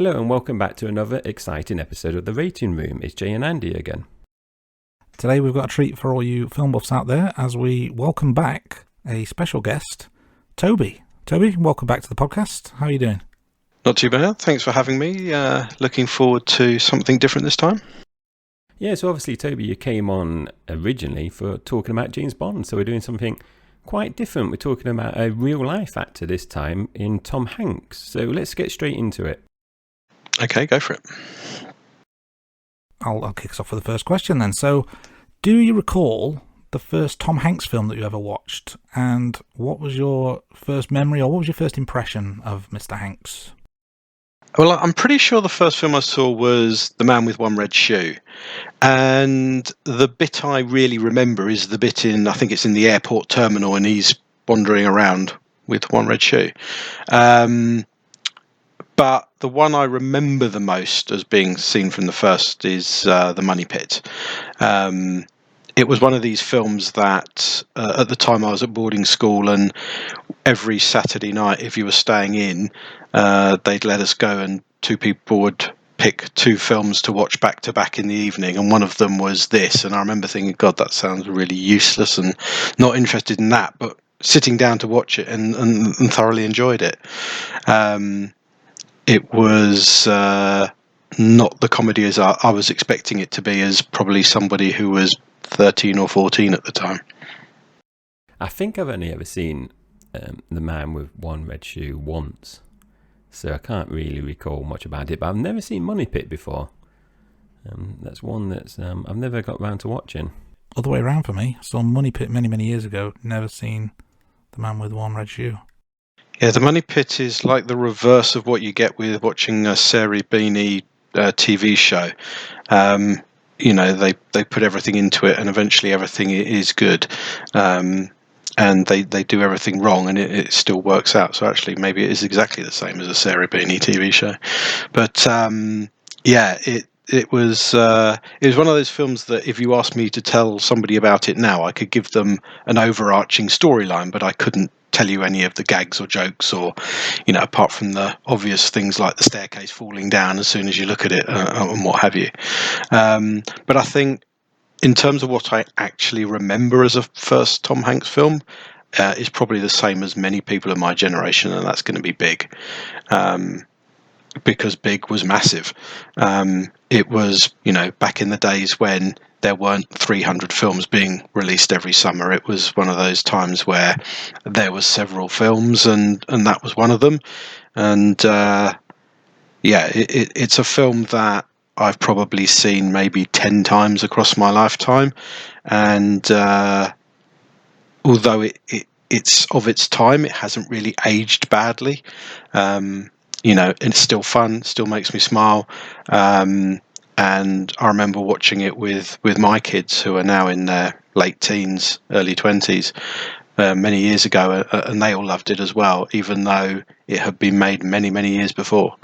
Hello and welcome back to another exciting episode of The Rating Room. It's Jay and Andy again. Today we've got a treat for all you film buffs out there as we welcome back a special guest, Toby. Toby, welcome back to the podcast. How are you doing? Not too bad. Thanks for having me. Looking forward to something different this time. Yeah, so obviously, Toby, you came on originally for talking about James Bond, so we're doing something quite different. We're talking about a real-life actor this time in Tom Hanks. So let's get straight into it. Okay, go for it. I'll kick us off with the first question then. So, do you recall the first Tom Hanks film that you ever watched? And what was your first memory, or what was your first impression of Mr. Hanks? Well, I'm pretty sure the first film I saw was The Man with One Red Shoe. And the bit I really remember is the bit I think it's in the airport terminal, and he's wandering around with one red shoe. But the one I remember the most as being seen from the first is The Money Pit. It was one of these films that at the time I was at boarding school, and every Saturday night, if you were staying in, they'd let us go and two people would pick two films to watch back to back in the evening, and one of them was this. And I remember thinking, God, that sounds really useless and not interested in that, but sitting down to watch it and thoroughly enjoyed it. It was not the comedy as I was expecting it to be, as probably somebody who was 13 or 14 at the time. I think I've only ever seen The Man with One Red Shoe once, so I can't really recall much about it, but I've never seen Money Pit before. That's one that's I've never got round to watching. Other way around for me. I saw Money Pit many, many years ago. Never seen The Man with One Red Shoe. Yeah, The Money Pit is like the reverse of what you get with watching a Sarah Beanie TV show. They put everything into it, and eventually everything is good. And they do everything wrong, and it still works out. So actually, maybe it is exactly the same as a Sarah Beanie TV show. But it was one of those films that if you asked me to tell somebody about it now, I could give them an overarching storyline, but I couldn't tell you any of the gags or jokes, or apart from the obvious things like the staircase falling down as soon as you look at it and what have you. But I think in terms of what I actually remember as a first Tom Hanks film, is probably the same as many people of my generation, and that's going to be Big. Because Big was massive. It was, back in the days when there weren't 300 films being released every summer. It was one of those times where there was several films, and that was one of them. And it's a film that I've probably seen maybe 10 times across my lifetime. And although it's of its time, it hasn't really aged badly. It's still fun, still makes me smile. And I remember watching it with my kids, who are now in their late teens, early 20s, many years ago, and they all loved it as well, even though it had been made many, many years before.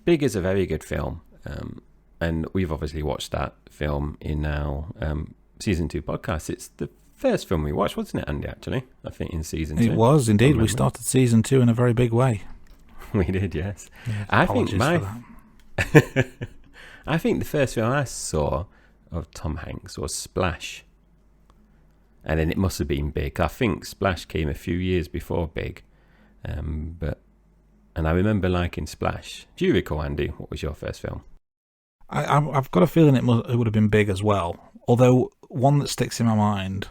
Big is a very good film, and we've obviously watched that film in our Season 2 podcast. It's the first film we watched, wasn't it, Andy, actually? I think in Season 2. It was, indeed. We started Season 2 in a very big way. We did, yes. I think I think the first film I saw of Tom Hanks was Splash, and then it must have been Big. I think Splash came a few years before Big, and I remember liking Splash. Do you recall, Andy? What was your first film? I've got a feeling it would have been Big as well. Although one that sticks in my mind,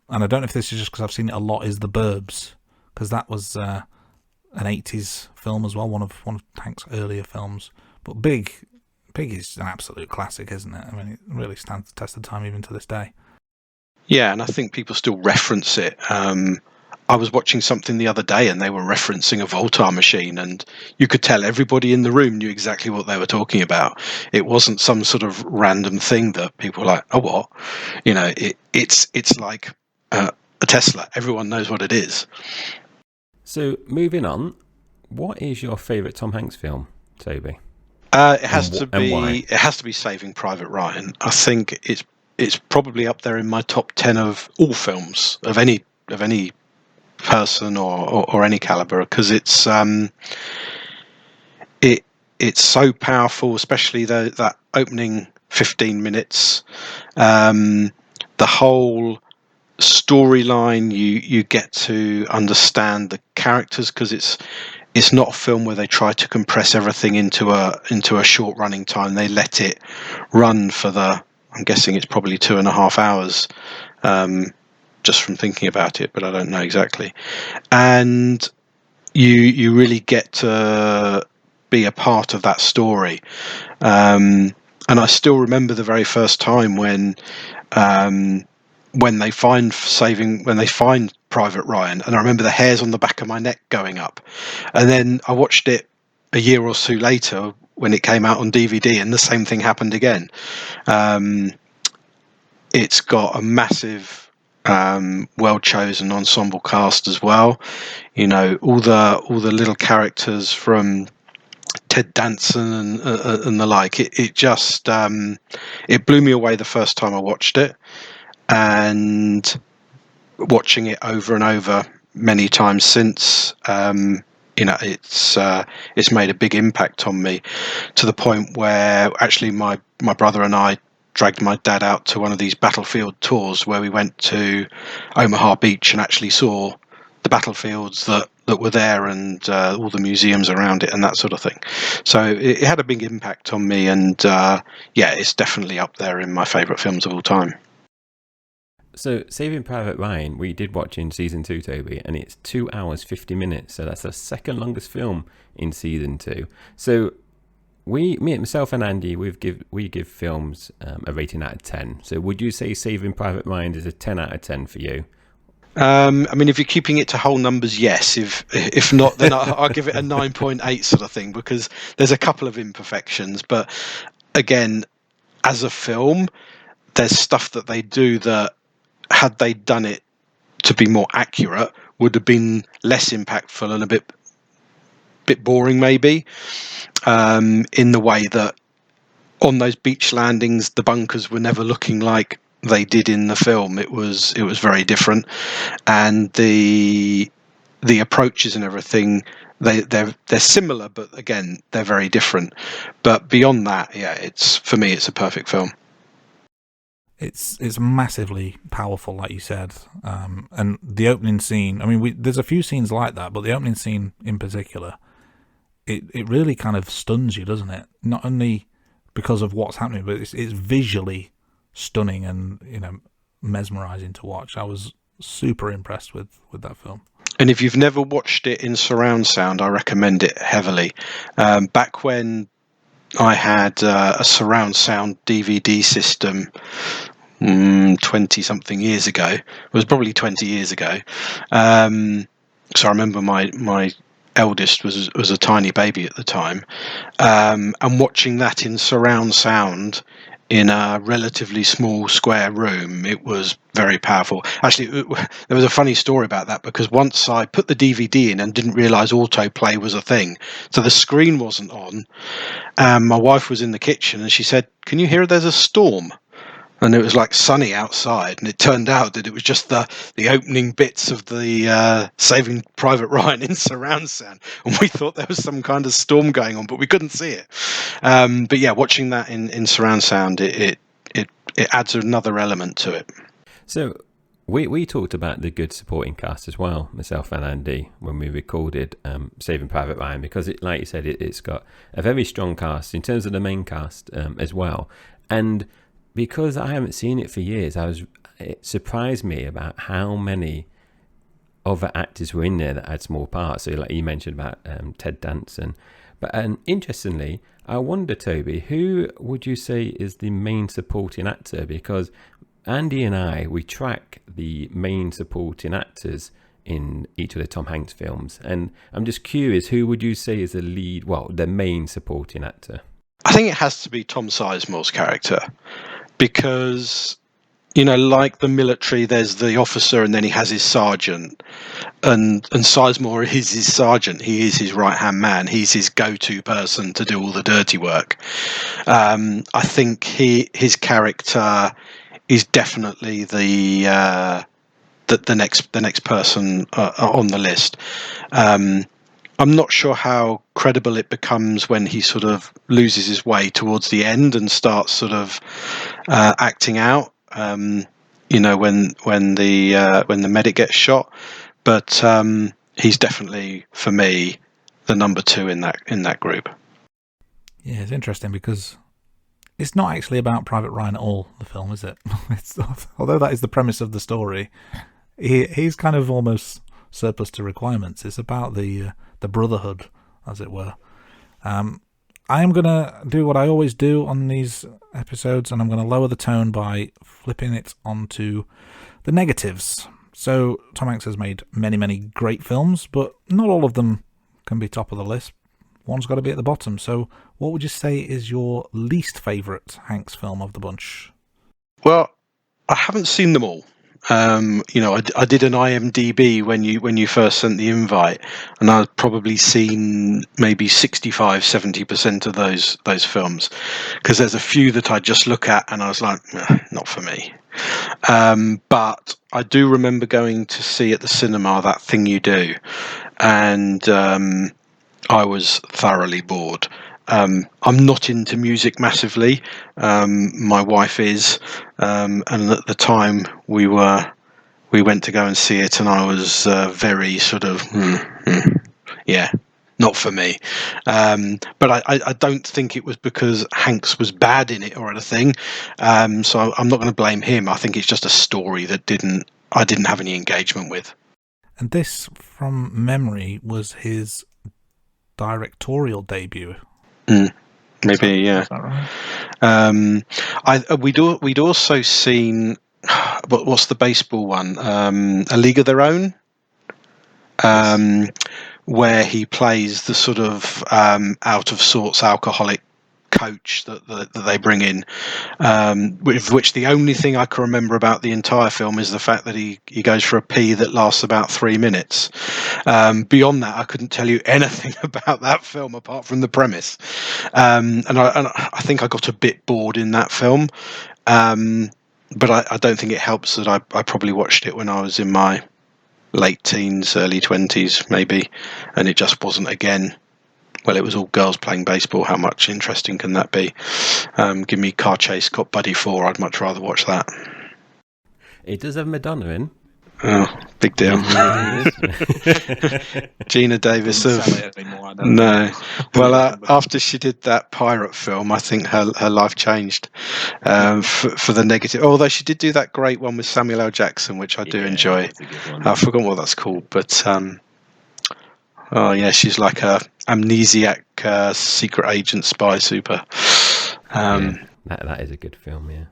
and I don't know if this is just because I've seen it a lot, is The Burbs, because that was an 80s film as well, one of Hanks' earlier films. But Big is an absolute classic, isn't it? I mean, it really stands the test of time even to this day. Yeah, and I think people still reference it. I was watching something the other day, and they were referencing a Voltar machine, and you could tell everybody in the room knew exactly what they were talking about. It wasn't some sort of random thing that people were like, oh, what? It's like a Tesla. Everyone knows what it is. So, moving on, what is your favourite Tom Hanks film, Toby? It has to be Saving Private Ryan. I think it's probably up there in my top 10 of all films of any person or any caliber, because it's so powerful, especially that opening 15 minutes. The whole storyline, you get to understand the characters, because it's not a film where they try to compress everything into a short running time. They let it run for I'm guessing it's probably 2.5 hours, just from thinking about it, but I don't know exactly. And you really get to be a part of that story. And I still remember the very first time when they find Private Ryan, and I remember the hairs on the back of my neck going up. And then I watched it a year or so later when it came out on DVD, and the same thing happened again. It's got a massive, well-chosen ensemble cast as well. You know, all the little characters from Ted Danson and the like. It just it blew me away the first time I watched it, and watching it over and over many times since, it's made a big impact on me, to the point where actually my brother and I dragged my dad out to one of these battlefield tours where we went to Omaha Beach and actually saw the battlefields that were there, and all the museums around it and that sort of thing. So it had a big impact on me, and it's definitely up there in my favourite films of all time. So Saving Private Ryan, we did watch in season 2, Toby, and it's 2 hours 50 minutes. So that's the second longest film in season 2. So myself and Andy, we give films a rating out of 10. So would you say Saving Private Ryan is a 10 out of 10 for you? I mean, if you're keeping it to whole numbers, yes. If not, then I'll give it a 9.8 sort of thing, because there's a couple of imperfections. But again, as a film, there's stuff that they do that, had they done it to be more accurate, would have been less impactful and a bit boring, maybe, in the way that on those beach landings, the bunkers were never looking like they did in the film. It was very different, and the approaches and everything, they're similar, but again, they're very different. But beyond that, for me, it's a perfect film. It's massively powerful, like you said, and the opening scene. I mean, there's a few scenes like that, but the opening scene in particular, it really kind of stuns you, doesn't it? Not only because of what's happening, but it's visually stunning and mesmerizing to watch. I was super impressed with that film. And if you've never watched it in surround sound, I recommend it heavily. Back when I had a surround sound DVD system 20-something years ago. It was probably 20 years ago. So I remember my eldest was a tiny baby at the time, and watching that in surround sound in a relatively small square room, it was very powerful. Actually, there was a funny story about that, because once I put the DVD in and didn't realise autoplay was a thing, so the screen wasn't on, and my wife was in the kitchen and she said, "Can you hear there's a storm?" And it was like sunny outside, and it turned out that it was just the opening bits of the Saving Private Ryan in surround sound, and we thought there was some kind of storm going on, but we couldn't see it. But yeah, watching that in surround sound, it adds another element to it. So we talked about the good supporting cast as well, myself and Andy, when we recorded Saving Private Ryan, because like you said, it's got a very strong cast in terms of the main cast as well, and because I haven't seen it for years, it surprised me about how many other actors were in there that had small parts. So like you mentioned about Ted Danson. But interestingly, I wonder, Toby, who would you say is the main supporting actor? Because Andy and we track the main supporting actors in each of the Tom Hanks films. And I'm just curious, who would you say is the main supporting actor? I think it has to be Tom Sizemore's character. Because, like the military, there's the officer and then he has his sergeant. And Sizemore is his sergeant. He is his right-hand man. He's his go-to person to do all the dirty work. I think his character is definitely the next person on the list. I'm not sure how credible it becomes when he sort of loses his way towards the end and starts sort of acting out. When the medic gets shot, but he's definitely, for me, the number 2 in that group. Yeah, it's interesting because it's not actually about Private Ryan at all, the film, is it? Although that is the premise of the story, he's kind of almost surplus to requirements. It's about the brotherhood, as it were. I am going to do what I always do on these episodes, and I'm going to lower the tone by flipping it onto the negatives. So Tom Hanks has made many, many great films, but not all of them can be top of the list. One's got to be at the bottom. So what would you say is your least favourite Hanks film of the bunch? Well, I haven't seen them all. I did an IMDb when you first sent the invite, and I've probably seen maybe 65-70% of those films, because there's a few that I just look at and I was like, not for me. But I do remember going to see at the cinema That Thing You Do, and I was thoroughly bored. I'm not into music massively. My wife is, and at the time we went to go and see it, and I was very sort of, yeah, not for me. But I don't think it was because Hanks was bad in it or anything. So I'm not going to blame him. I think it's just a story that I didn't have any engagement with. And this, from memory, was his directorial debut. Maybe, yeah. Is that right? We'd also seen what's the baseball one? A League of Their Own, where he plays the sort of out of sorts alcoholic coach that they bring in, with which the only thing I can remember about the entire film is the fact that he goes for a pee that lasts about 3 minutes. Beyond that, I couldn't tell you anything about that film apart from the premise, and I think I got a bit bored in that film, but I don't think it helps that I probably watched it when I was in my late teens, early 20s maybe, and it just wasn't again. Well, it was all girls playing baseball. How much interesting can that be? Give me Car Chase Got Buddy 4. I'd much rather watch that. It does have Madonna in. Oh, big deal. Gina Davis no. Well, after she did that pirate film, I think her life changed for the negative. Although she did do that great one with Samuel L. Jackson, which I do enjoy. I've forgotten what that's called, but oh yeah, she's like a amnesiac secret agent spy super. That is a good film, yeah.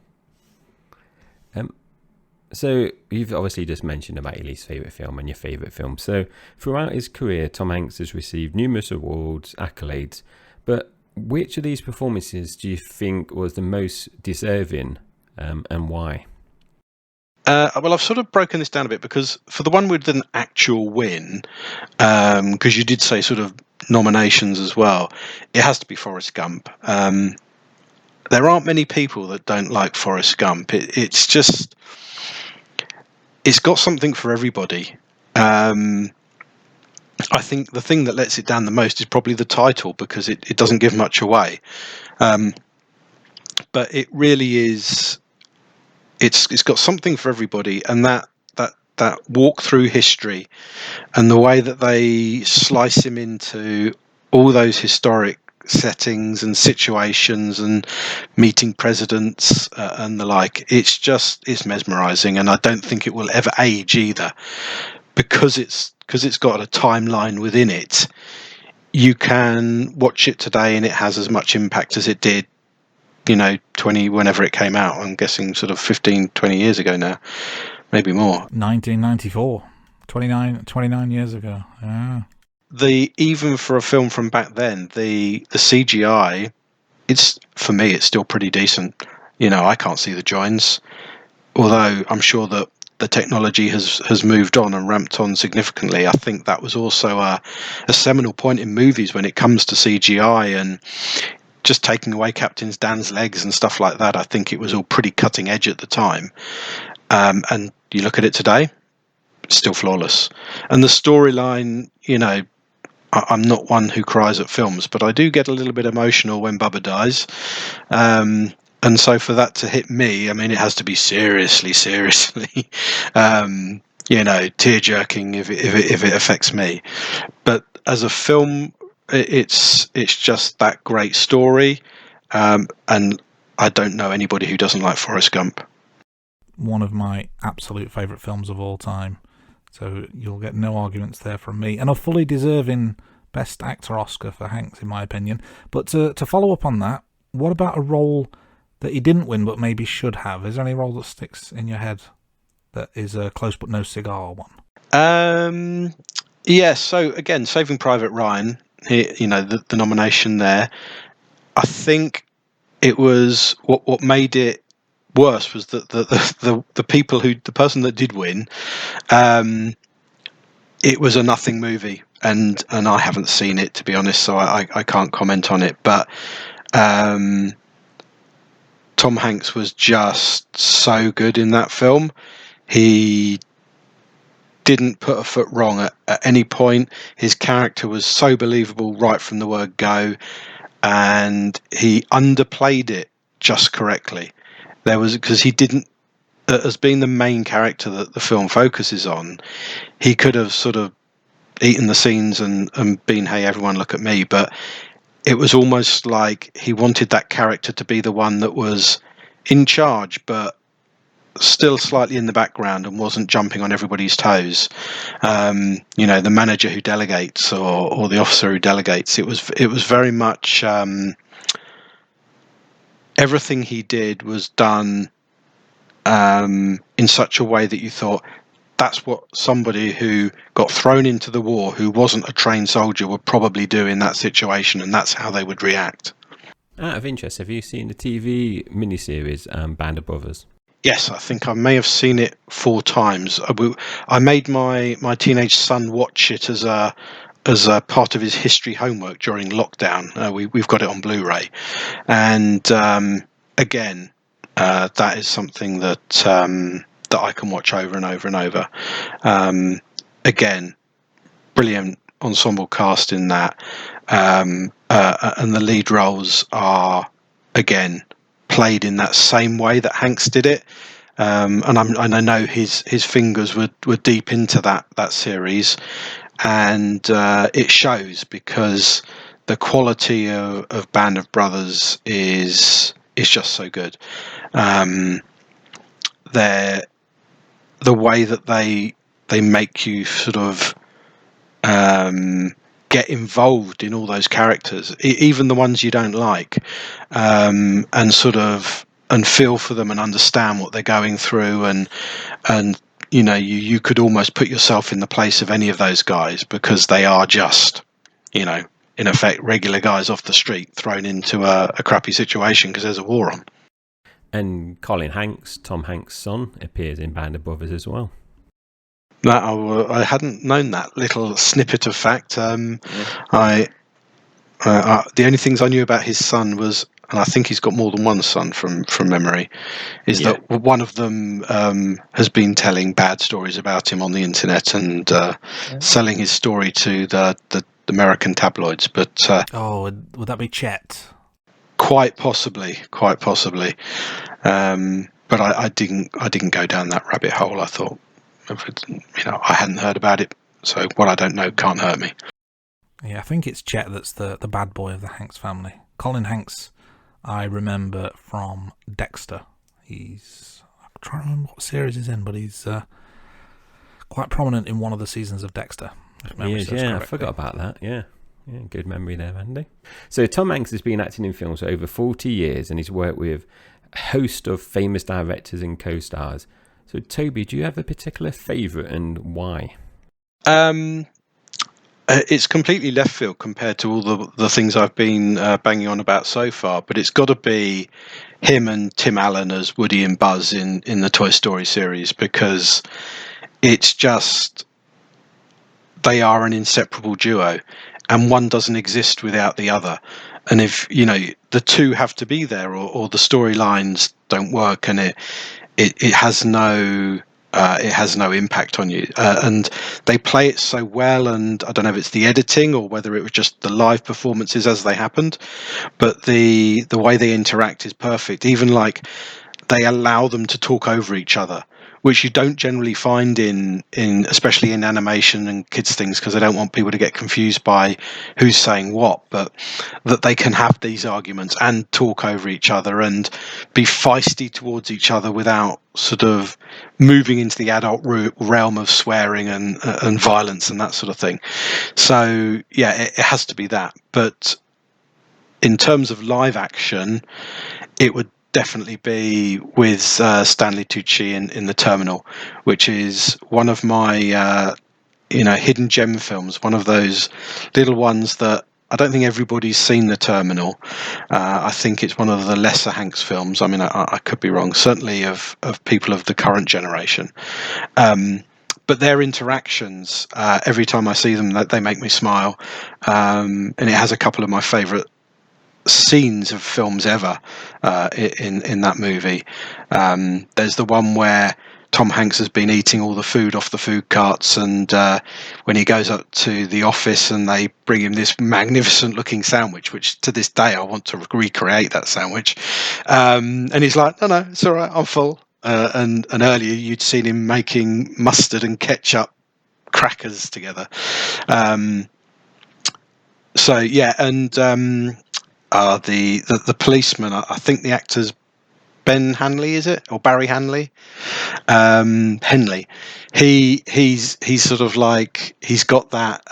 So you've obviously just mentioned about your least favourite film and your favourite film. So throughout his career, Tom Hanks has received numerous awards, accolades, but which of these performances do you think was the most deserving, and why? Well, I've sort of broken this down a bit, because for the one with an actual win, because you did say sort of nominations as well, it has to be Forrest Gump. There aren't many people that don't like Forrest Gump. It's got something for everybody. I think the thing that lets it down the most is probably the title, because it doesn't give much away. But it really is. It's got something for everybody, and that walk through history, and the way that they slice him into all those historic settings and situations and meeting presidents and the like, it's mesmerizing, and I don't think it will ever age either, because it's got a timeline within it. You can watch it today and it has as much impact as it did 20 whenever it came out. I'm guessing sort of 15-20 years ago now, maybe more. 1994, 29 years ago. Yeah. Even for a film from back then, the CGI, for me it's still pretty decent. I can't see the joins, although I'm sure that the technology has moved on and ramped on significantly. I think that was also a seminal point in movies when it comes to CGI, and just taking away Captain Dan's legs and stuff like that. I think it was all pretty cutting edge at the time, and you look at it today, still flawless. And the storyline, I'm not one who cries at films, but I do get a little bit emotional when Bubba dies. And so for that to hit me, I mean, it has to be seriously, tear-jerking if it affects me. But as a film, it's just that great story, and I don't know anybody who doesn't like Forrest Gump. One of my absolute favourite films of all time. So you'll get no arguments there from me. And a fully deserving Best Actor Oscar for Hanks, in my opinion. But to follow up on that, what about a role that he didn't win but maybe should have? Is there any role that sticks in your head that is a close but no cigar one? Yes, so again, Saving Private Ryan, the nomination there. I think it was what made it worse was that the person that did win, it was a nothing movie, and I haven't seen it, to be honest, so I can't comment on it. But Tom Hanks was just so good in that film. He didn't put a foot wrong at any point. His character was so believable right from the word go, and he underplayed it just correctly. Because he didn't, as being the main character that the film focuses on, he could have sort of eaten the scenes and been, hey, everyone look at me. But it was almost like he wanted that character to be the one that was in charge, but still slightly in the background and wasn't jumping on everybody's toes. The manager who delegates or the officer who delegates. It was very much everything he did was done in such a way that you thought that's what somebody who got thrown into the war, who wasn't a trained soldier, would probably do in that situation, and that's how they would react. Out of interest, have you seen the TV miniseries Band of Brothers? Yes, I think I may have seen it 4 times. I made my teenage son watch it as a part of his history homework during lockdown. We've got it on Blu-ray, and again, that is something that I can watch over and over and over. Again, brilliant ensemble cast in that, and the lead roles are again played in that same way that Hanks did it. And I know his fingers were deep into that series, and it shows, because the quality of Band of Brothers is just so good. The way that they make you sort of get involved in all those characters, even the ones you don't like, and feel for them and understand what they're going through, and you could almost put yourself in the place of any of those guys, because they are just, in effect, regular guys off the street thrown into a crappy situation because there's a war on. And Colin Hanks, Tom Hanks' son, appears in Band of Brothers as well. I hadn't known that little snippet of fact. The only things I knew about his son was, and I think he's got more than one son from memory, is that one of them has been telling bad stories about him on the internet and selling his story to the American tabloids. But would that be Chet? Quite possibly. But I didn't go down that rabbit hole. I thought, I hadn't heard about it, so what I don't know can't hurt me. Yeah, I think it's Chet that's the bad boy of the Hanks family. Colin Hanks, I remember from Dexter. I'm trying to remember what series he's in, but he's quite prominent in one of the seasons of Dexter. I forgot about that, yeah. Yeah, good memory there, Andy. So Tom Hanks has been acting in films for over 40 years, and he's worked with a host of famous directors and co-stars. So Toby, do you have a particular favourite, and why? It's completely left field compared to all the things I've been banging on about so far, but it's got to be him and Tim Allen as Woody and Buzz in the Toy Story series, because it's just, they are an inseparable duo, and one doesn't exist without the other. And if the two have to be there, or the storylines don't work, and it has no it has no impact on you. And they play it so well, and I don't know if it's the editing or whether it was just the live performances as they happened, but the way they interact is perfect. Even like they allow them to talk over each other, which you don't generally find in especially in animation and kids things, because they don't want people to get confused by who's saying what, but that they can have these arguments and talk over each other and be feisty towards each other without sort of moving into the adult realm of swearing and violence and that sort of thing. So yeah, it has to be that. But in terms of live action, it would definitely be with Stanley Tucci in The Terminal, which is one of my hidden gem films, one of those little ones that I don't think everybody's seen. The Terminal. I think it's one of the lesser Hanks films. I mean, I could be wrong, certainly of people of the current generation. But their interactions, every time I see them, they make me smile. And it has a couple of my favourite scenes of films ever in that movie. There's the one where Tom Hanks has been eating all the food off the food carts, and when he goes up to the office and they bring him this magnificent looking sandwich, which to this day I want to recreate that sandwich, and he's like, no, it's all right, I'm full. And earlier you'd seen him making mustard and ketchup crackers together. So yeah, and the policeman, I think the actor's Ben Hanley, is it, or Barry Hanley? Henley. He's sort of like, he's got that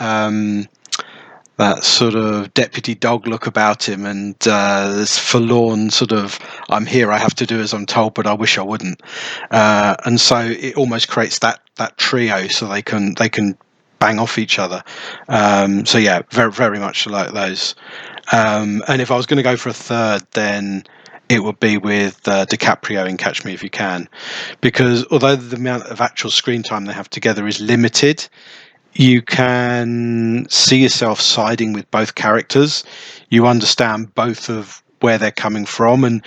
that sort of deputy dog look about him, and this forlorn sort of, I'm here, I have to do as I'm told, but I wish I wouldn't. And so it almost creates that trio, so they can bang off each other. So yeah, very very much like those. And if I was going to go for a third, then it would be with DiCaprio in Catch Me If You Can, because although the amount of actual screen time they have together is limited, you can see yourself siding with both characters. You understand both of where they're coming from, and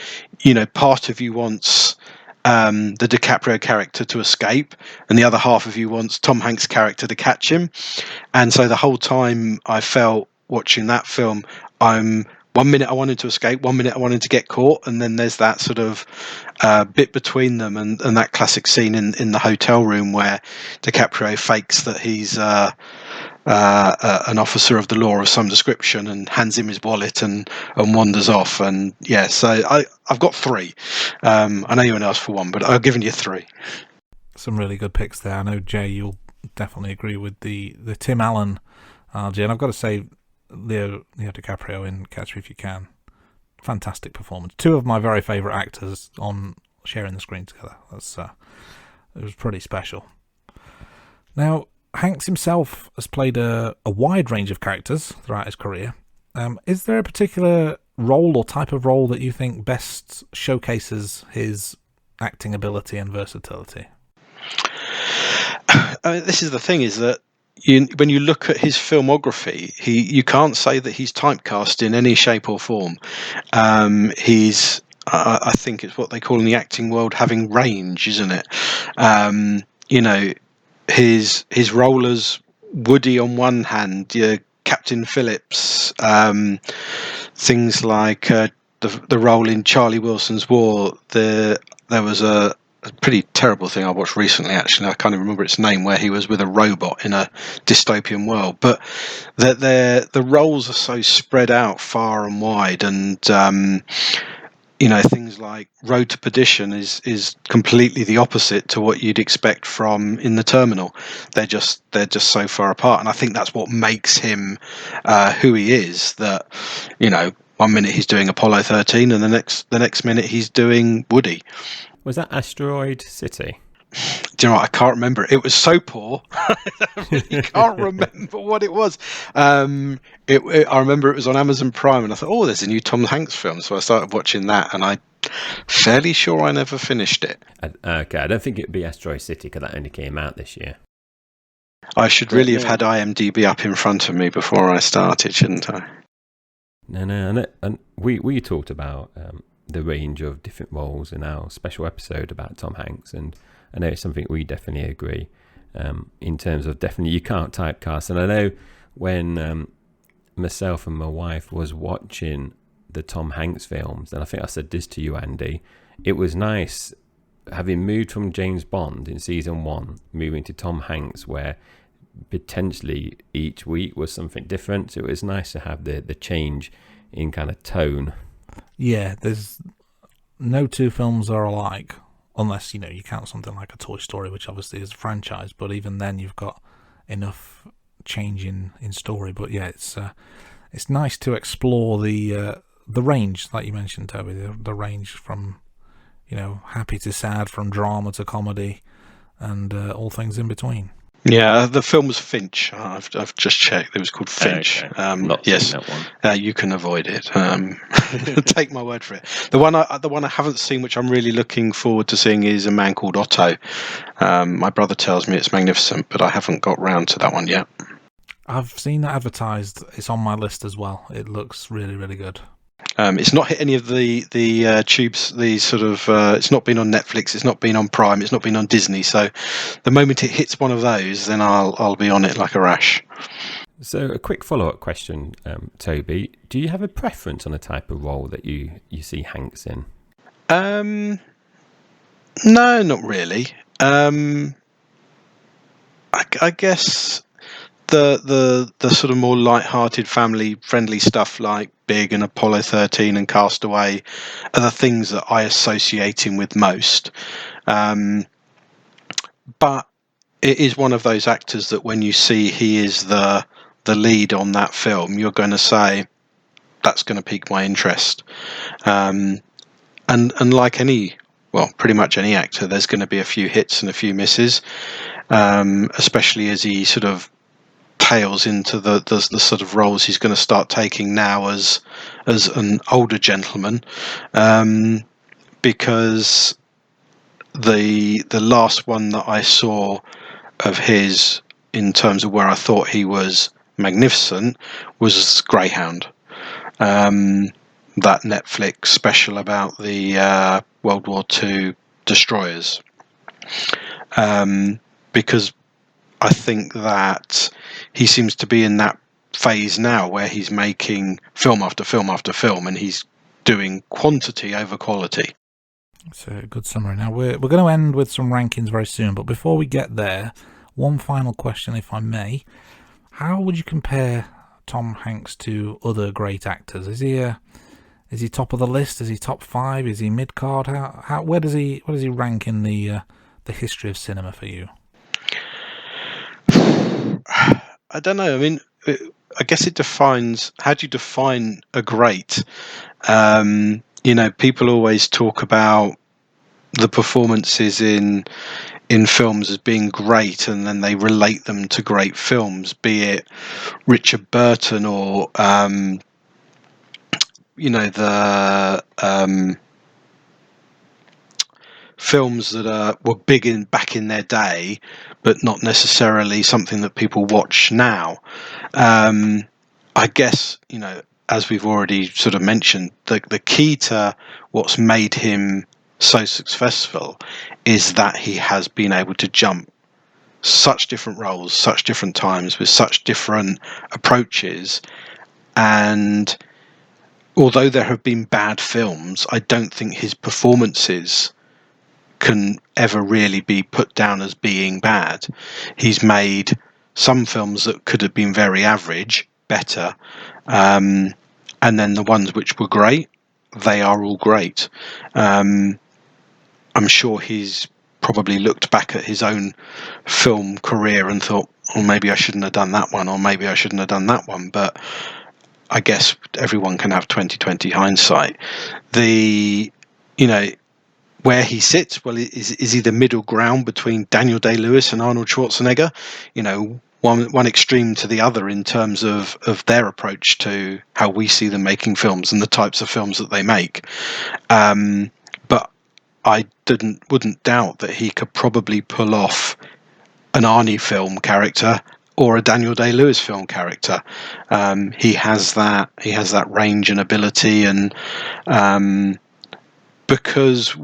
part of you wants the DiCaprio character to escape, and the other half of you wants Tom Hanks' character to catch him. And so the whole time I felt watching that film, I'm 1 minute I wanted to escape, 1 minute I wanted to get caught, and then there's that sort of bit between them, and that classic scene in the hotel room where DiCaprio fakes that he's an officer of the law of some description and hands him his wallet and wanders off. And yeah, so I've got three. I know you asked for one, but I've given you three. Some really good picks there. I know, Jay, you'll definitely agree with the Tim Allen RJ, and I've got to say, Leo DiCaprio in Catch Me If You Can, fantastic performance. Two of my very favourite actors on sharing the screen together. It was pretty special. Now, Hanks himself has played a wide range of characters throughout his career. Is there a particular role or type of role that you think best showcases his acting ability and versatility? This is the thing, is that when you look at his filmography, you can't say that he's typecast in any shape or form. He's, I think it's what they call in the acting world having range, isn't it? His role as Woody on one hand, Captain Phillips, things like the role in Charlie Wilson's War. There was a pretty terrible thing I watched recently, actually. I can't even remember its name, where he was with a robot in a dystopian world. But the roles are so spread out far and wide, and things like Road to Perdition is completely the opposite to what you'd expect from In the Terminal. They're just so far apart, and I think that's what makes him who he is. That 1 minute he's doing Apollo 13, and the next minute he's doing Woody. Was that Asteroid City? Do you know what? I can't remember. It was so poor. I really can't remember what it was. I remember it was on Amazon Prime, and I thought, there's a new Tom Hanks film. So I started watching that, and I'm fairly sure I never finished it. Okay, I don't think it'd be Asteroid City, because that only came out this year. I should really have had IMDb up in front of me before I started, shouldn't I? No, and we talked about the range of different roles in our special episode about Tom Hanks, and I know it's something we definitely agree in terms of definitely you can't typecast. And I know when myself and my wife was watching the Tom Hanks films, and I think I said this to you, Andy, it was nice having moved from James Bond in season 1, moving to Tom Hanks, where potentially each week was something different. So it was nice to have the change in kind of tone. Yeah, there's no two films are alike, unless you count something like a Toy Story, which obviously is a franchise. But even then, you've got enough change in story. But yeah, it's nice to explore the range, like you mentioned, Toby. The range from happy to sad, from drama to comedy, and all things in between. Yeah, the film was Finch. I've just checked. It was called Finch. Okay. Not yes, seen that one. You can avoid it. Take my word for it. The one I haven't seen, which I'm really looking forward to seeing, is A Man Called Otto. My brother tells me it's magnificent, but I haven't got round to that one yet. I've seen that advertised. It's on my list as well. It looks really, really good. It's not hit any of the tubes. The sort of it's not been on Netflix. It's not been on Prime. It's not been on Disney. So the moment it hits one of those, then I'll be on it like a rash. So a quick follow-up question, Toby. Do you have a preference on a type of role that you see Hanks in? No, not really. I guess the sort of more light-hearted, family-friendly stuff like Big and Apollo 13 and Castaway are the things that I associate him with most. But it is one of those actors that when you see he is the lead on that film, you're going to say, that's going to pique my interest. And like pretty much any actor, there's going to be a few hits and a few misses, especially as he sort of tails into the sort of roles he's going to start taking now as an older gentleman, because the last one that I saw of his in terms of where I thought he was magnificent was Greyhound, that Netflix special about the World War II destroyers, because I think that he seems to be in that phase now where he's making film after film after film, and he's doing quantity over quality. It's a good summary. Now we're going to end with some rankings very soon, but before we get there, one final question, if I may. How would you compare Tom Hanks to other great actors? Is he top of the list? Is he top 5? Is he mid card? Where does he rank in the history of cinema for you? I don't know. I mean, I guess it defines, how do you define a great? People always talk about the performances in films as being great, and then they relate them to great films, be it Richard Burton or the films that were big back in their day, but not necessarily something that people watch now. I guess, as we've already sort of mentioned, the key to what's made him so successful is that he has been able to jump such different roles, such different times, with such different approaches. And although there have been bad films, I don't think his performances can ever really be put down as being bad. He's made some films that could have been very average better, and then the ones which were great, they are all great. I'm sure he's probably looked back at his own film career and thought, oh, maybe I shouldn't have done that one, or maybe I shouldn't have done that one. But I guess everyone can have 20/20 hindsight. Where he sits, well, is he the middle ground between Daniel Day-Lewis and Arnold Schwarzenegger? One extreme to the other in terms of their approach to how we see them making films and the types of films that they make. But I wouldn't doubt that he could probably pull off an Arnie film character or a Daniel Day-Lewis film character. He has that range and ability, and because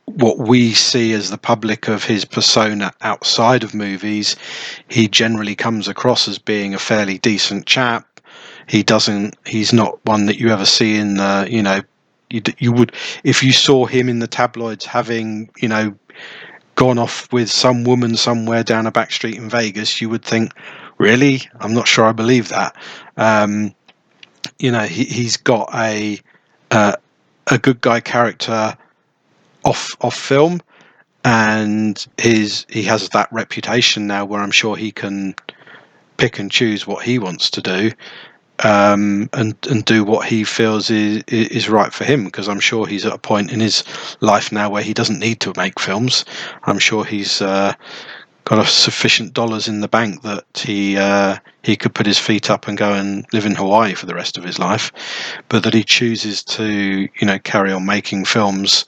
what we see as the public of his persona outside of movies, he generally comes across as being a fairly decent chap. He's not one that you ever see in the, you would, if you saw him in the tabloids having, gone off with some woman somewhere down a back street in Vegas, you would think, really? I'm not sure I believe that. He's got a good guy character off film, and he has that reputation now where I'm sure he can pick and choose what he wants to do, and do what he feels is right for him, because I'm sure he's at a point in his life now where he doesn't need to make films. I'm sure he's got a sufficient dollars in the bank that he could put his feet up and go and live in Hawaii for the rest of his life, but that he chooses to carry on making films.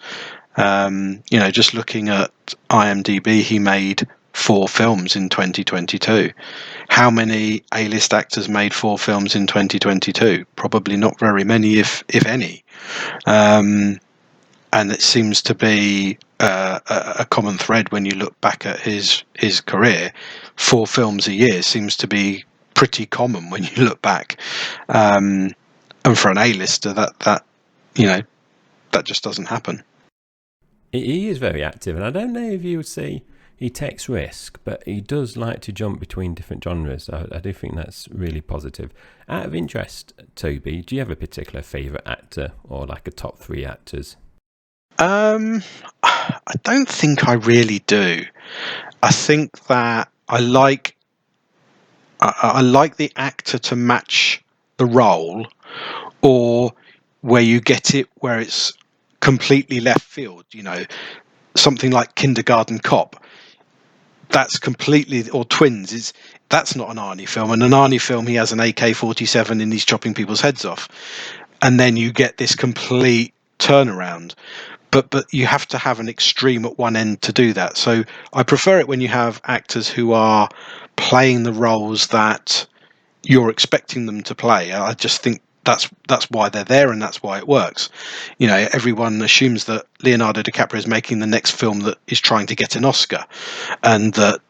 Just looking at IMDb, he made 4 films in 2022. How many A-list actors made 4 films in 2022? Probably not very many, if any. And it seems to be a common thread when you look back at his career. 4 films a year seems to be pretty common when you look back. And for an A-lister, that just doesn't happen. He is very active, and I don't know if you would say he takes risk, but he does like to jump between different genres. I do think that's really positive. Out of interest, Toby, do you have a particular favourite actor or like a top 3 actors? I don't think I really do. I think that I like the actor to match the role, or where you get it where it's completely left field, something like Kindergarten Cop. That's completely, or Twins, that's not an Arnie film. And an Arnie film, he has an AK-47 and he's chopping people's heads off, and then you get this complete turnaround. But you have to have an extreme at one end to do that. So I prefer it when you have actors who are playing the roles that you're expecting them to play. I just think that's why they're there, and that's why it works. Everyone assumes that Leonardo DiCaprio is making the next film that is trying to get an Oscar, and that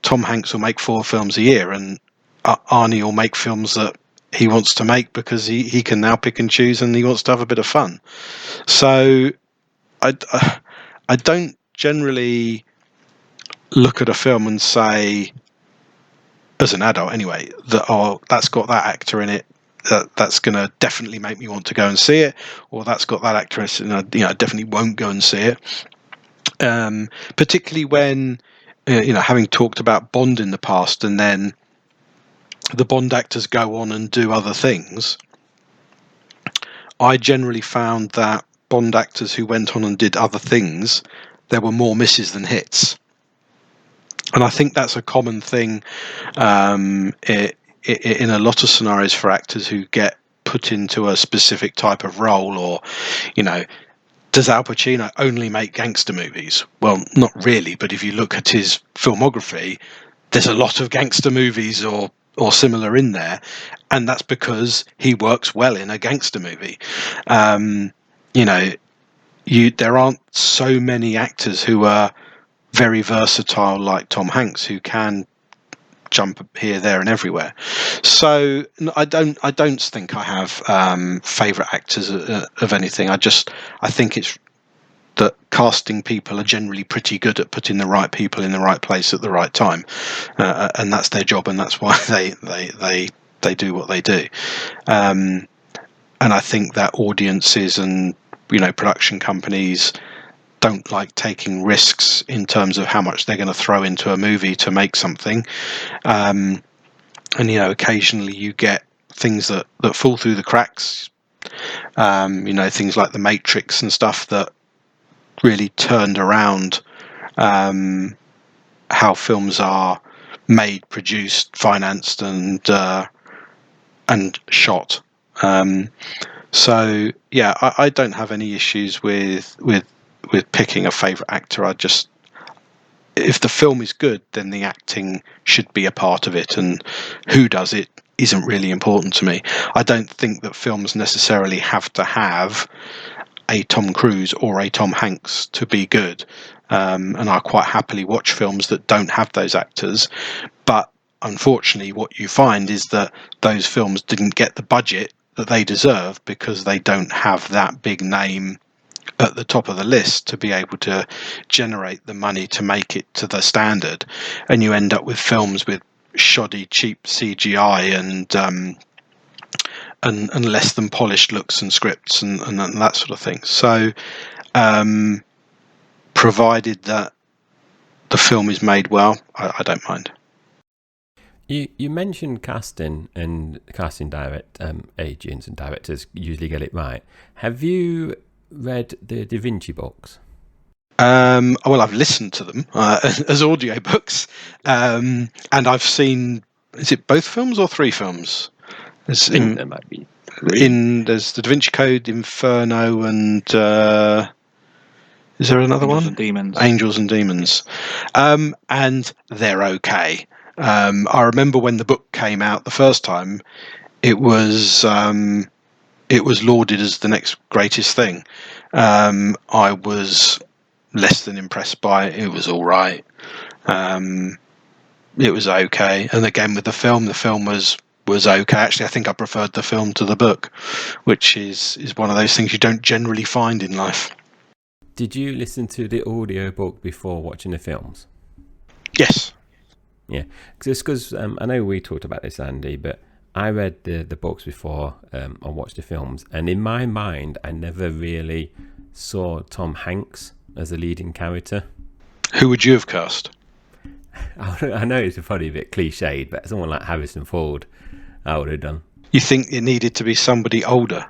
Tom Hanks will make 4 films a year, and Arnie will make films that he wants to make because he can now pick and choose, and he wants to have a bit of fun. So I don't generally look at a film and say, as an adult anyway, that that's got that actor in it, that's going to definitely make me want to go and see it, or that's got that actress and I definitely won't go and see it. Particularly when having talked about Bond in the past, and then the Bond actors go on and do other things, I generally found that Bond actors who went on and did other things, there were more misses than hits. And I think that's a common thing in a lot of scenarios for actors who get put into a specific type of role, or, does Al Pacino only make gangster movies? Well, not really, but if you look at his filmography, there's a lot of gangster movies or similar in there, and that's because he works well in a gangster movie. There aren't so many actors who are very versatile like Tom Hanks, who can jump here, there, and everywhere. So I don't think I have favourite actors of anything. I think it's that casting people are generally pretty good at putting the right people in the right place at the right time, and that's their job, and that's why they do what they do. And I think that audiences and production companies don't like taking risks in terms of how much they're going to throw into a movie to make something. And occasionally you get things that fall through the cracks. Things like The Matrix and stuff that really turned around how films are made, produced, financed, and shot. So yeah, I don't have any issues with picking a favourite actor. If the film is good, then the acting should be a part of it, and who does it isn't really important to me. I don't think that films necessarily have to have a Tom Cruise or a Tom Hanks to be good. And I quite happily watch films that don't have those actors. But unfortunately, what you find is that those films didn't get the budget that they deserve because they don't have that big name at the top of the list to be able to generate the money to make it to the standard. And you end up with films with shoddy, cheap CGI and less than polished looks and scripts and that sort of thing. So, provided that the film is made well, I don't mind. You mentioned casting and casting agents and directors usually get it right. Have you read the Da Vinci Books? Well, I've listened to them as audiobooks, and I've seen. Is it both films or three films? There might be three. There's the Da Vinci Code, Inferno, and is there another Angels one? and Demons. Angels and Demons, and they're okay. I remember when the book came out the first time, it was lauded as the next greatest thing. I was less than impressed by it. It was all right. It was okay. And again, with the film was okay. Actually, I think I preferred the film to the book, which is one of those things you don't generally find in life. Did you listen to the audiobook before watching the films? Yes. Yeah, just because I know we talked about this, Andy, but I read the books before I watched the films, and in my mind, I never really saw Tom Hanks as a leading character. Who would you have cast? I know it's probably a bit cliched, but someone like Harrison Ford, I would have done. You think it needed to be somebody older?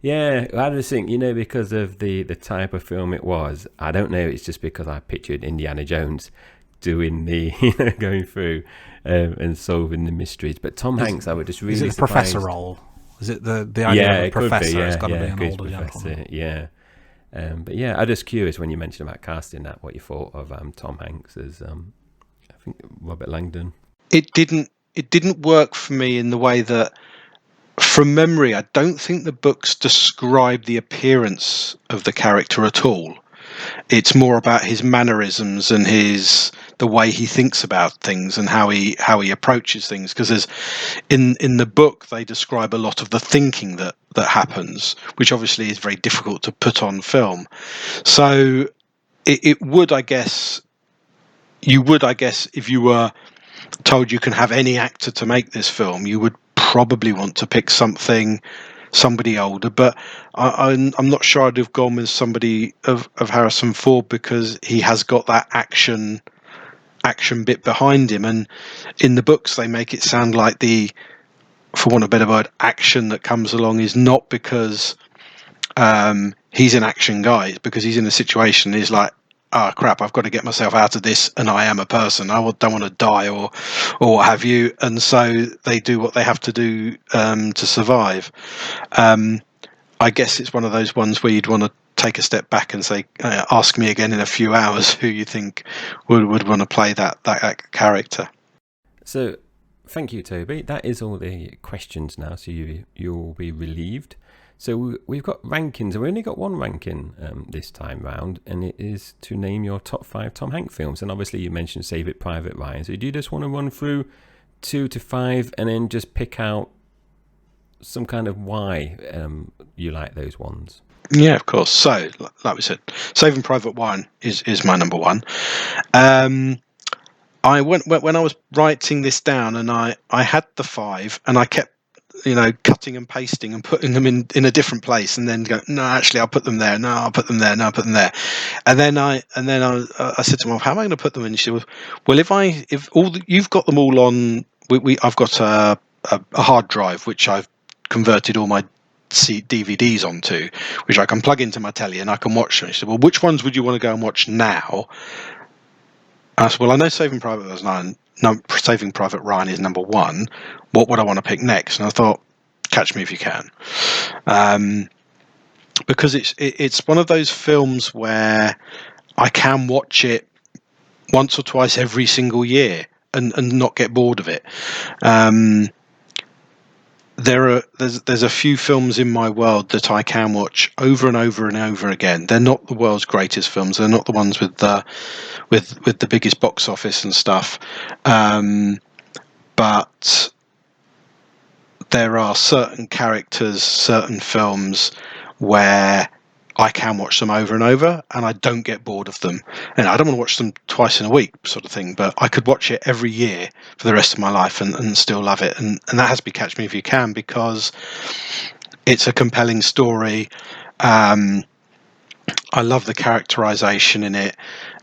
Yeah, I just think, because of the type of film it was, I don't know, it's just because I pictured Indiana Jones doing the, going through and solving the mysteries. But Tom Hanks, I would just really. Is it the professor role? Is it the idea of a professor? It's got to be an older gentleman. Yeah. But yeah, I'm just curious when you mentioned about casting that, what you thought of Tom Hanks as, I think, Robert Langdon. It didn't work for me in the way that, from memory, I don't think the books describe the appearance of the character at all. It's more about his mannerisms and the way he thinks about things and how he approaches things. Because in the book they describe a lot of the thinking that happens, which obviously is very difficult to put on film. So it would, I guess, if you were told you can have any actor to make this film, you would probably want to pick somebody older, but I'm not sure I'd have gone with somebody of Harrison Ford, because he has got that action bit behind him, and in the books they make it sound like the, for want of a better word, action that comes along is not because he's an action guy, it's because he's in a situation, he's like, crap, I've got to get myself out of this, and I am a person. I don't want to die or what have you. And so they do what they have to do to survive. I guess it's one of those ones where you'd want to take a step back and say, ask me again in a few hours who you think would want to play that character. So thank you, Toby. That is all the questions now, so you'll be relieved. So we've got rankings, and we only got one ranking this time round, and it is to name your top 5 Tom Hanks films. And obviously you mentioned Save It Private Ryan. So do you just want to run through 2 to 5 and then just pick out some kind of why you like those ones? Yeah, of course. So, like we said, Saving Private Ryan is my number one. I went when I was writing this down, and I had the 5, and I kept cutting and pasting and putting them in a different place, and then go, no, actually I'll put them there, no, I'll put them there, no, I'll put them there, and then I said to my mum, how am I going to put them in? She said, well, if you've got them all on, I've got a hard drive which I've converted all my DVDs onto, which I can plug into my telly and I can watch them. She said, well, which ones would you want to go and watch now? I said, well, I know Saving Private Ryan is number 1. What would I want to pick next? And I thought, Catch Me If You Can, because it's one of those films where I can watch it once or twice every single year and not get bored of it. there's a few films in my world that I can watch over and over and over again. They're not the world's greatest films. They're not the ones with the biggest box office and stuff. But there are certain characters, certain films where I can watch them over and over and I don't get bored of them. And I don't want to watch them twice in a week sort of thing, but I could watch it every year for the rest of my life and still love it. And that has to be Catch Me If You Can, because it's a compelling story. I love the characterization in it.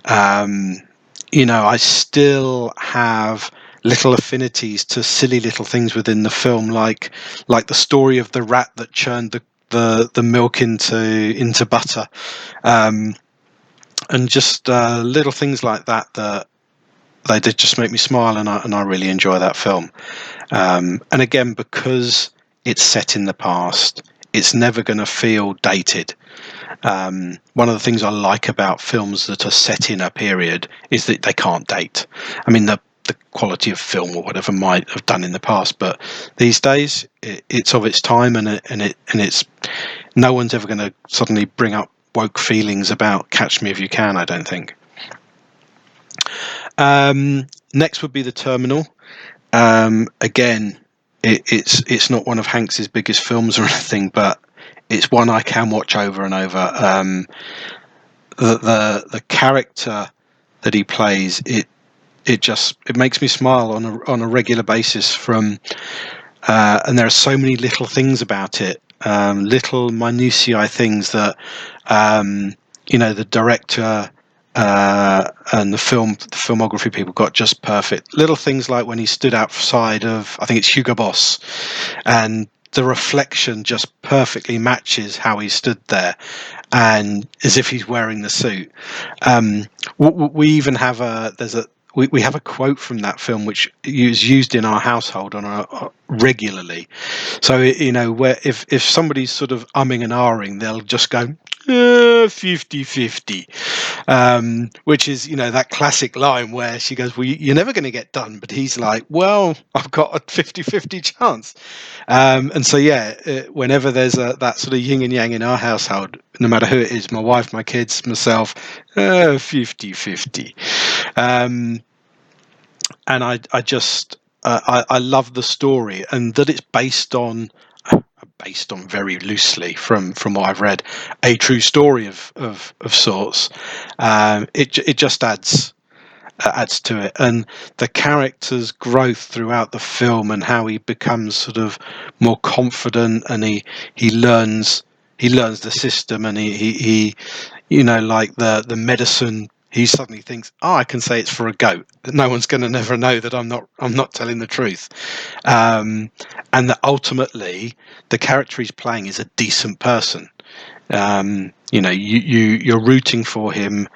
I still have little affinities to silly little things within the film, like the story of the rat that churned the milk into butter, and just little things like that they did just make me smile, and I really enjoy that film. And again, because it's set in the past, it's never going to feel dated. One of the things I like about films that are set in a period is that they can't date. I mean, the quality of film or whatever might have done in the past, but these days it's of its time, and it's no one's ever going to suddenly bring up woke feelings about Catch Me If You Can, I don't think. Next would be The Terminal. Again, it's not one of Hanks's biggest films or anything, but it's one I can watch over and over. The character that he plays, it makes me smile on a regular basis. And there are so many little things about it, little minutiae things that the director and the filmography people got just perfect. Little things like when he stood outside of, I think it's Hugo Boss, and the reflection just perfectly matches how he stood there, and as if he's wearing the suit. We even have we have a quote from that film which is used in our household regularly. So where if somebody's sort of umming and ahhing, they'll just go 50-50, which is that classic line where she goes, well, you're never going to get done, but he's like, well, I've got a 50-50 chance. And so whenever there's that sort of yin and yang in our household, no matter who it is, my wife, my kids, myself, 50-50. And I just I love the story, and that it's based on very loosely from what I've read, a true story of sorts. It just adds to it, and the character's growth throughout the film, and how he becomes sort of more confident, and he learns the system, and he like the medicine. He suddenly thinks, I can say it's for a goat. No one's going to never know that I'm not telling the truth. And that ultimately the character he's playing is a decent person. You're rooting for him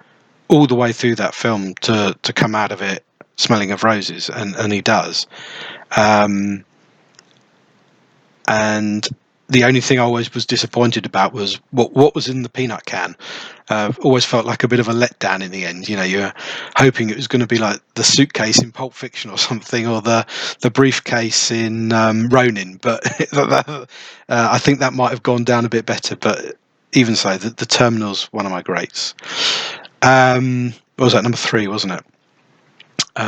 all the way through that film to come out of it smelling of roses, and he does. And the only thing I always was disappointed about was what was in the peanut can. Always felt like a bit of a letdown in the end. You're hoping it was going to be like the suitcase in Pulp Fiction or something, or the briefcase in Ronin. But I think that might have gone down a bit better. But even so, the Terminal's one of my greats. What was that? Number 3, wasn't it?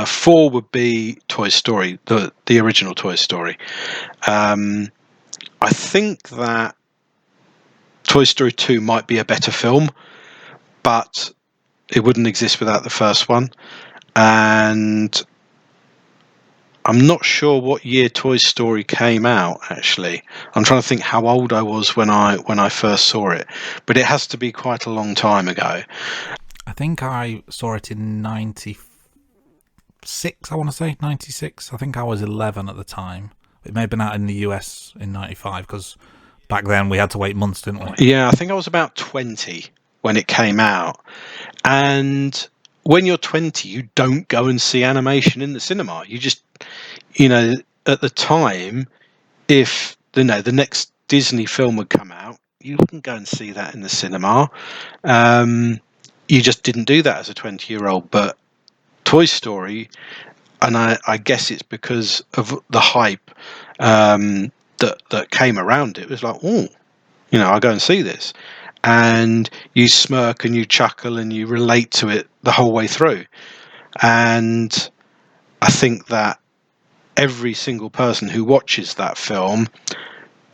4 would be Toy Story, the original Toy Story. I think that Toy Story 2 might be a better film, but it wouldn't exist without the first one. And I'm not sure what year Toy Story came out, actually. I'm trying to think how old I was when I first saw it, but it has to be quite a long time ago. I think I saw it in 96, I want to say, 96. I think I was 11 at the time. It may have been out in the US in 95, because back then we had to wait months, didn't we? Yeah, I think I was about 20 when it came out. And when you're 20, you don't go and see animation in the cinema. You just, at the time, if the next Disney film would come out, you wouldn't go and see that in the cinema. You just didn't do that as a 20-year-old. But Toy Story, and I guess it's because of the hype, the that came around it was like, oh, I'll go and see this. And you smirk and you chuckle and you relate to it the whole way through. And I think that every single person who watches that film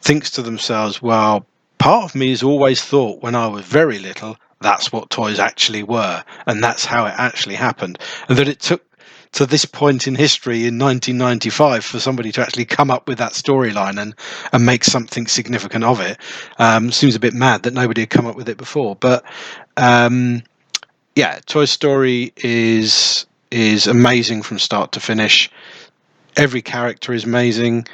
thinks to themselves, well, part of me has always thought when I was very little, that's what toys actually were. And that's how it actually happened. And that it took to this point in history in 1995 for somebody to actually come up with that storyline and make something significant of it. Seems a bit mad that nobody had come up with it before. But Toy Story is amazing from start to finish. Every character is amazing.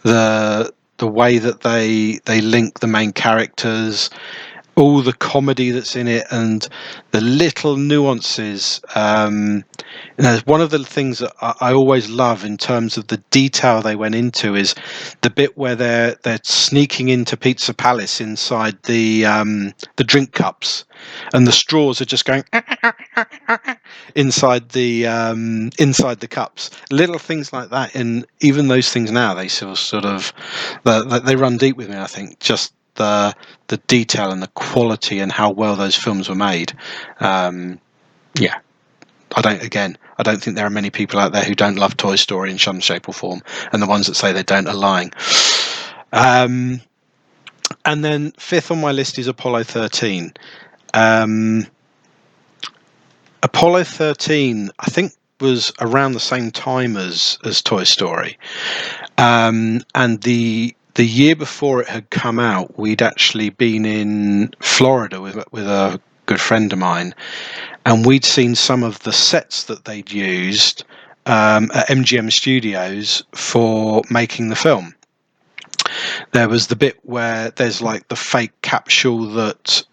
The way that they link the main characters, all the comedy that's in it, and the little nuances. One of the things that I always love in terms of the detail they went into is the bit where they're sneaking into Pizza Palace inside the drink cups, and the straws are just going inside the cups. Little things like that, and even those things now they sort of they run deep with me. I think just the detail and the quality and how well those films were made. I don't think there are many people out there who don't love Toy Story in some shape or form, and the ones that say they don't are lying. And then fifth on my list is Apollo 13. Apollo 13, I think, was around the same time as Toy Story, and the year before it had come out, we'd actually been in Florida with a good friend of mine, and we'd seen some of the sets that they'd used at MGM Studios for making the film. There was the bit where there's like the fake capsule that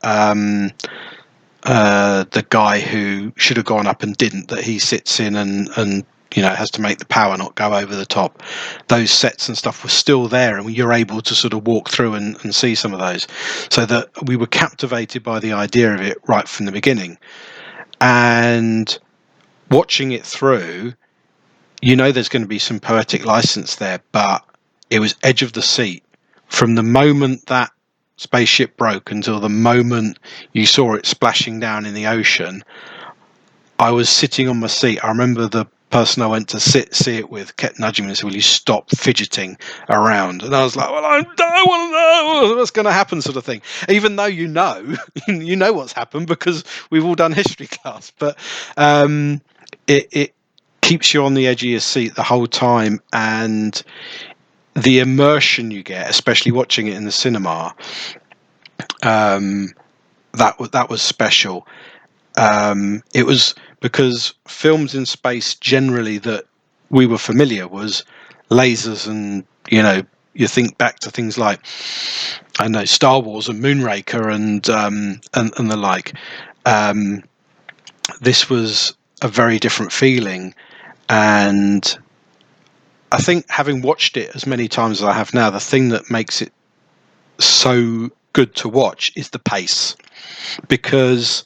the guy who should have gone up and didn't, that he sits in and has to make the power not go over the top. Those sets and stuff were still there, and you're able to sort of walk through and see some of those. So that we were captivated by the idea of it right from the beginning. And watching it through, there's going to be some poetic license there, but it was edge of the seat. From the moment that spaceship broke until the moment you saw it splashing down in the ocean, I was sitting on my seat. I remember the person I went to see it with kept nudging me and said, will you stop fidgeting around? And I was like, well, I don't want to know what's going to happen, sort of thing. Even though you know what's happened because we've all done history class. But it keeps you on the edge of your seat the whole time, and the immersion you get, especially watching it in the cinema, that was special. It was because films in space generally that we were familiar was lasers, and you think back to things like, I know, Star Wars and Moonraker and the like. This was a very different feeling, and I think having watched it as many times as I have now, the thing that makes it so good to watch is the pace, because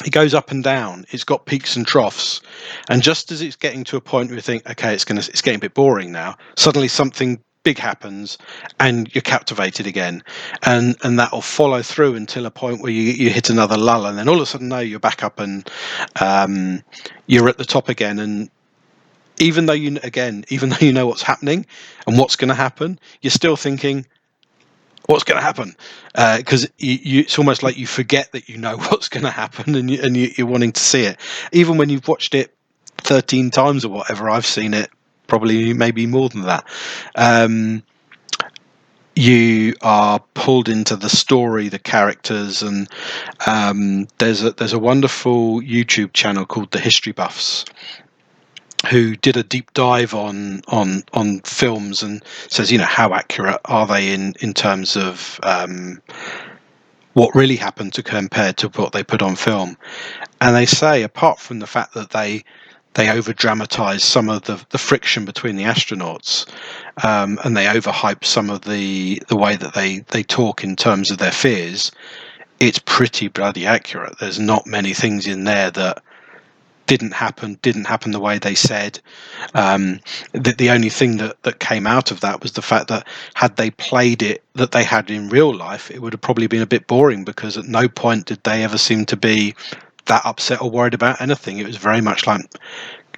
it goes up and down. It's got peaks and troughs, and just as it's getting to a point where you think, okay, it's getting a bit boring now, suddenly something big happens and you're captivated again, and that'll follow through until a point where you hit another lull, and then all of a sudden, no, you're back up and you're at the top again. And even though you know what's happening and what's going to happen, you're still thinking, what's going to happen? Because it's almost like you forget that you know what's going to happen, and you're wanting to see it. Even when you've watched it 13 times or whatever, I've seen it probably maybe more than that. You are pulled into the story, the characters, and there's a wonderful YouTube channel called The History Buffs, who did a deep dive on films and says, how accurate are they in terms of what really happened to compare to what they put on film. And they say, apart from the fact that they over dramatize some of the friction between the astronauts, and they overhype some of the way that they talk in terms of their fears, it's pretty bloody accurate. There's not many things in there that didn't happen the way they said. The only thing that came out of that was the fact that had they played it that they had in real life, it would have probably been a bit boring, because at no point did they ever seem to be that upset or worried about anything. It was very much like,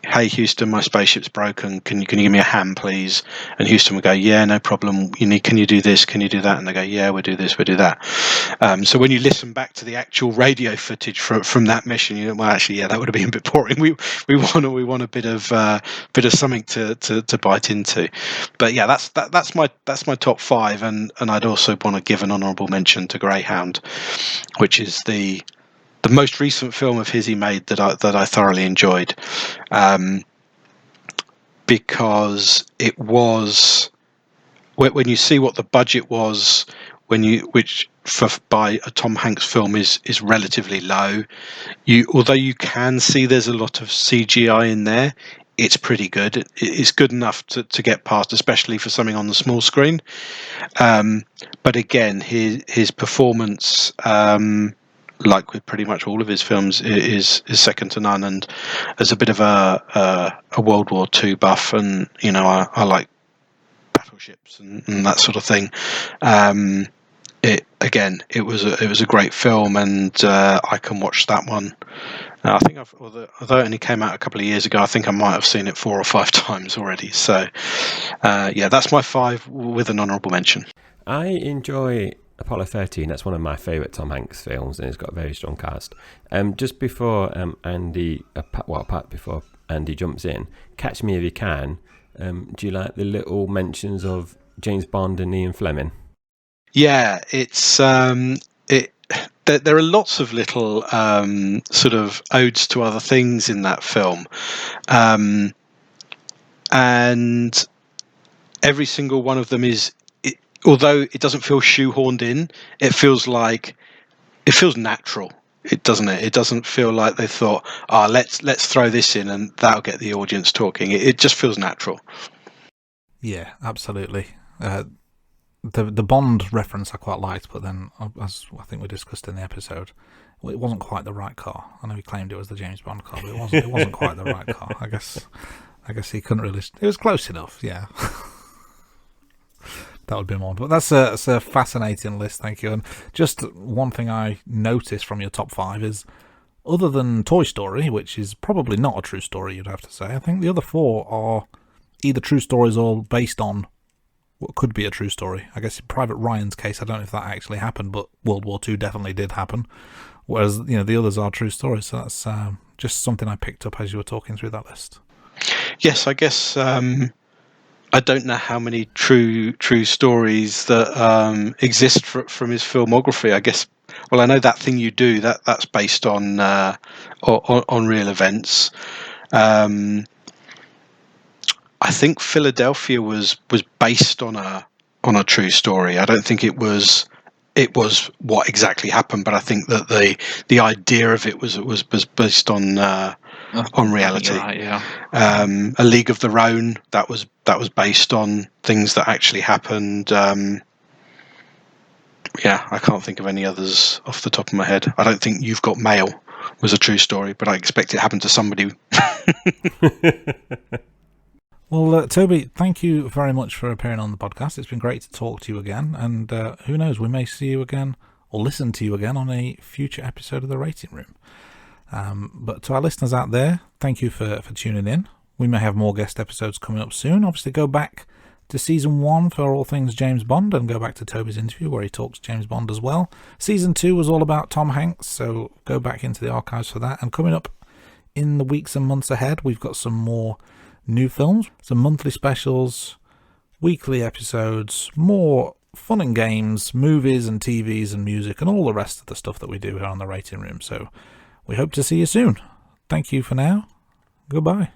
hey Houston, my spaceship's broken, can you give me a hand please? And Houston would go, yeah, no problem, can you do this, can you do that? And they go, yeah, we'll do this, we'll do that. So when you listen back to the actual radio footage from that mission, you know, well, actually, yeah, that would have been a bit boring. We want a bit of something to bite into. But yeah, that's my top 5, and I'd also want to give an honourable mention to Greyhound, which is the most recent film of his he made that I thoroughly enjoyed, because it was, when you see what the budget was, which by a Tom Hanks film is relatively low, although you can see there's a lot of CGI in there, it's pretty good. It's good enough to get past, especially for something on the small screen. But again, his performance, like with pretty much all of his films, is second to none. And as a bit of a World War II buff, and you know, I like battleships and that sort of thing. It was a great film, and I can watch that one. I think although it only came out a couple of years ago, I think I might have seen it 4 or 5 times already. So yeah, that's my 5 with an honourable mention. I enjoy Apollo 13. That's one of my favourite Tom Hanks films, and it's got a very strong cast. Just before before Andy jumps in, catch me if you can. Do you like the little mentions of James Bond and Ian Fleming? Yeah, it's there are lots of little sort of odes to other things in that film, and every single one of them is, although it doesn't feel shoehorned in, it feels natural. It doesn't feel like they thought, let's throw this in and that'll get the audience talking. It just feels natural. Yeah, absolutely. The Bond reference I quite liked, but then, as I think we discussed in the episode, it wasn't quite the right car. I know he claimed it was the James Bond car, but it wasn't quite the right car. I guess he couldn't really. It was close enough, yeah. That would be more. But that's a fascinating list, thank you. And just one thing I noticed from your top 5 is, other than Toy Story, which is probably not a true story, you'd have to say, I think the other 4 are either true stories or based on what could be a true story. I guess in Private Ryan's case, I don't know if that actually happened, but World War II definitely did happen. Whereas, you know, the others are true stories. So that's just something I picked up as you were talking through that list. Yes, I guess I don't know how many true stories that exist from his filmography. I guess, well, I know That Thing You Do, that's based on real events. I think Philadelphia was based on a true story. I don't think it was what exactly happened, but I think that the idea of it was based on reality. Right, yeah. A League of Their Own, that was based on things that actually happened. Yeah, I can't think of any others off the top of my head. I don't think You've Got Mail was a true story, but I expect it happened to somebody. Well, Toby, thank you very much for appearing on the podcast. It's been great to talk to you again, and who knows, we may see you again or listen to you again on a future episode of The Rating Room. But to our listeners out there, thank you for tuning in. We may have more guest episodes coming up soon. Obviously, go back to Season 1 for all things James Bond, and go back to Toby's interview where he talks James Bond as well. Season 2 was all about Tom Hanks, so go back into the archives for that. And coming up in the weeks and months ahead, we've got some more new films, some monthly specials, weekly episodes, more fun and games, movies and TVs and music, and all the rest of the stuff that we do here on The Rating Room. So we hope to see you soon. Thank you for now. Goodbye.